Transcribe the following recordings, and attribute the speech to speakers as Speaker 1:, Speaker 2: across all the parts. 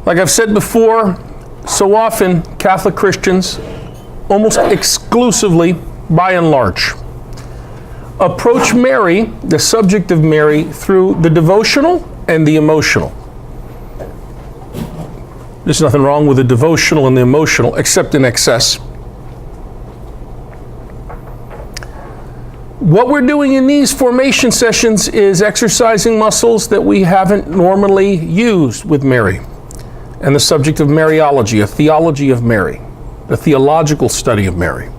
Speaker 1: Like I've said before, so often Catholic Christians, almost exclusively, by and large, approach Mary, the subject of Mary, through the devotional and the emotional. There's nothing wrong with the devotional and the emotional, except in excess. What we're doing in these formation sessions is exercising muscles that we haven't normally used with Mary, and the subject of Mariology, a theology of Mary, the theological study of Mary.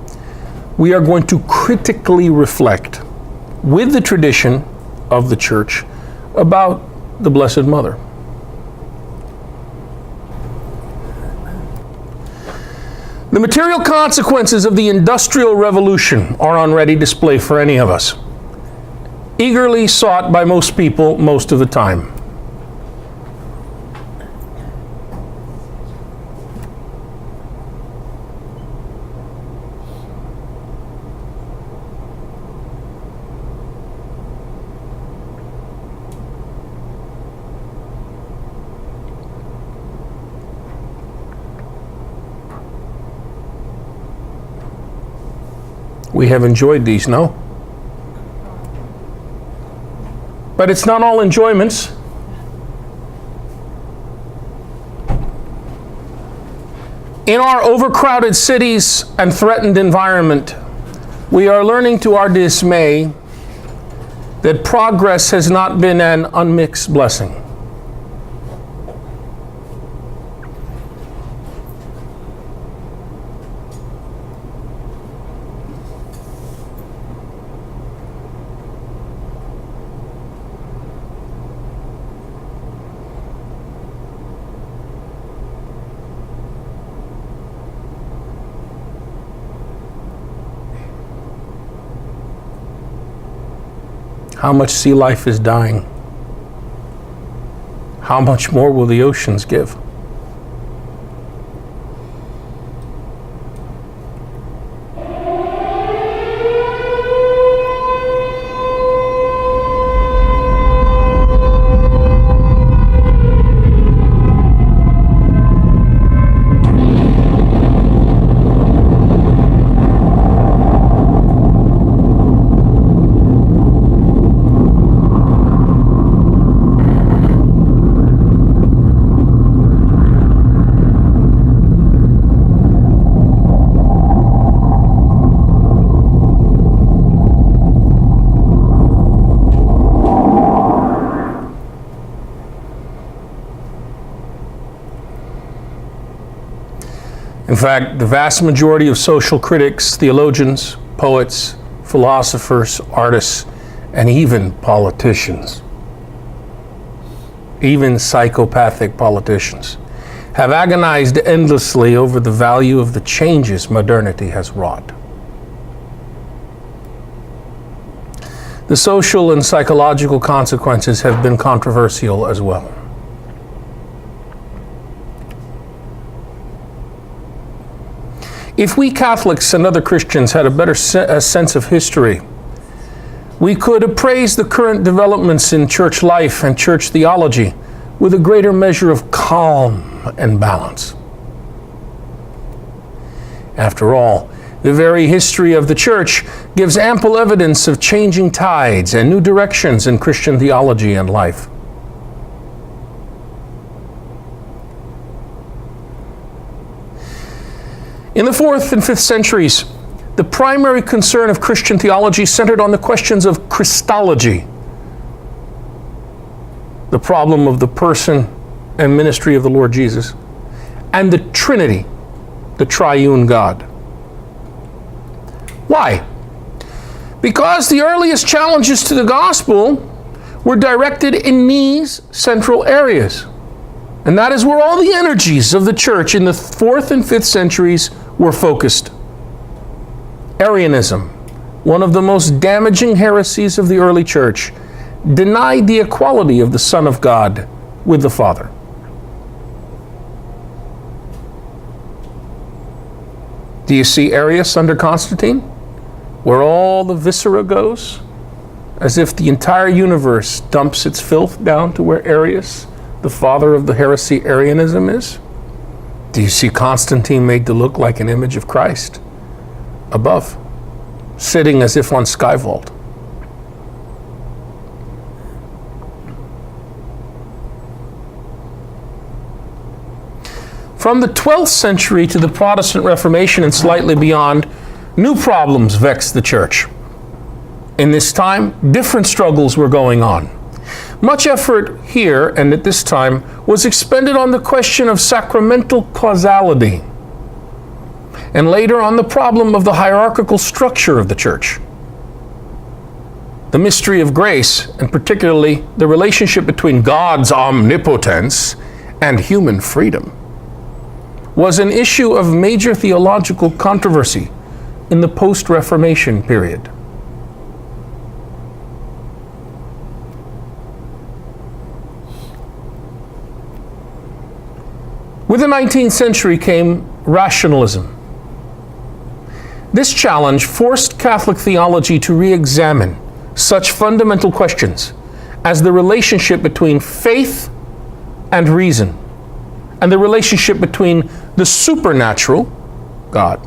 Speaker 1: We are going to critically reflect with the tradition of the Church about the Blessed Mother. The material consequences of the Industrial Revolution are on ready display for any of us, eagerly sought by most people most of the time. We have enjoyed these, no? But it's not all enjoyments. In our overcrowded cities and threatened environment, we are learning to our dismay that progress has not been an unmixed blessing. How much sea life is dying? How much more will the oceans give? In fact, the vast majority of social critics, theologians, poets, philosophers, artists, and even politicians, even psychopathic politicians, have agonized endlessly over the value of the changes modernity has wrought. The social and psychological consequences have been controversial as well. If we Catholics and other Christians had a better sense of history, we could appraise the current developments in church life and church theology with a greater measure of calm and balance. After all, the very history of the church gives ample evidence of changing tides and new directions in Christian theology and life. In the 4th and 5th centuries, the primary concern of Christian theology centered on the questions of Christology, the problem of the person and ministry of the Lord Jesus, and the Trinity, the triune God. Why? Because the earliest challenges to the gospel were directed in these central areas. And that is where all the energies of the church in the 4th and 5th centuries were focused. Arianism, one of the most damaging heresies of the early church, denied the equality of the Son of God with the Father. Do you see Arius under Constantine, where all the viscera goes, as if the entire universe dumps its filth down to where Arius the father of the heresy Arianism is? Do you see Constantine made to look like an image of Christ above, sitting as if on sky vault? From the 12th century to the Protestant Reformation and slightly beyond, new problems vexed the church. In this time, different struggles were going on. Much effort here and at this time was expended on the question of sacramental causality, and later on the problem of the hierarchical structure of the church. The mystery of grace, and particularly the relationship between God's omnipotence and human freedom, was an issue of major theological controversy in the post-Reformation period. With the 19th century came rationalism. This challenge forced Catholic theology to re-examine such fundamental questions as the relationship between faith and reason, and the relationship between the supernatural, God,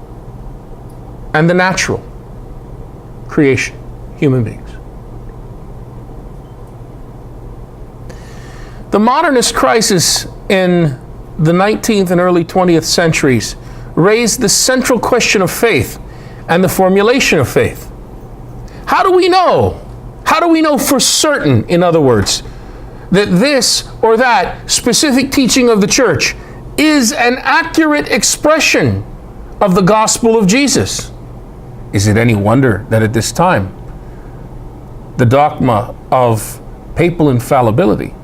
Speaker 1: and the natural, creation, human beings. The modernist crisis in the 19th and early 20th centuries raised the central question of faith and the formulation of faith. How do we know? How do we know for certain, in other words, that this or that specific teaching of the church is an accurate expression of the gospel of Jesus? Is it any wonder that at this time, the dogma of papal infallibility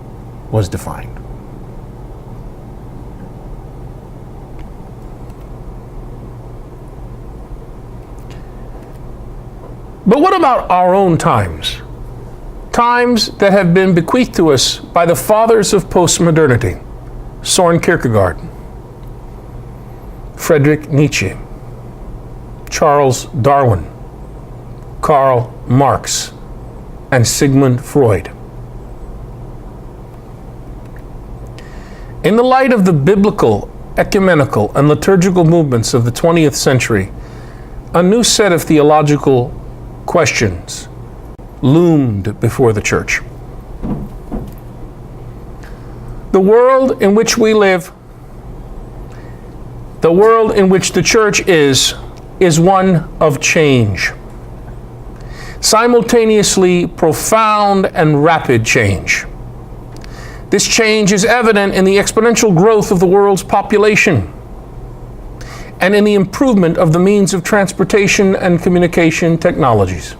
Speaker 1: was defined? But what about our own times? Times that have been bequeathed to us by the fathers of postmodernity: Soren Kierkegaard, Friedrich Nietzsche, Charles Darwin, Karl Marx, and Sigmund Freud. In the light of the biblical, ecumenical, and liturgical movements of the 20th century, a new set of theological questions loomed before the church. The world in which we live, the world in which the church is one of change. Simultaneously profound and rapid change. This change is evident in the exponential growth of the world's population and in the improvement of the means of transportation and communication technologies.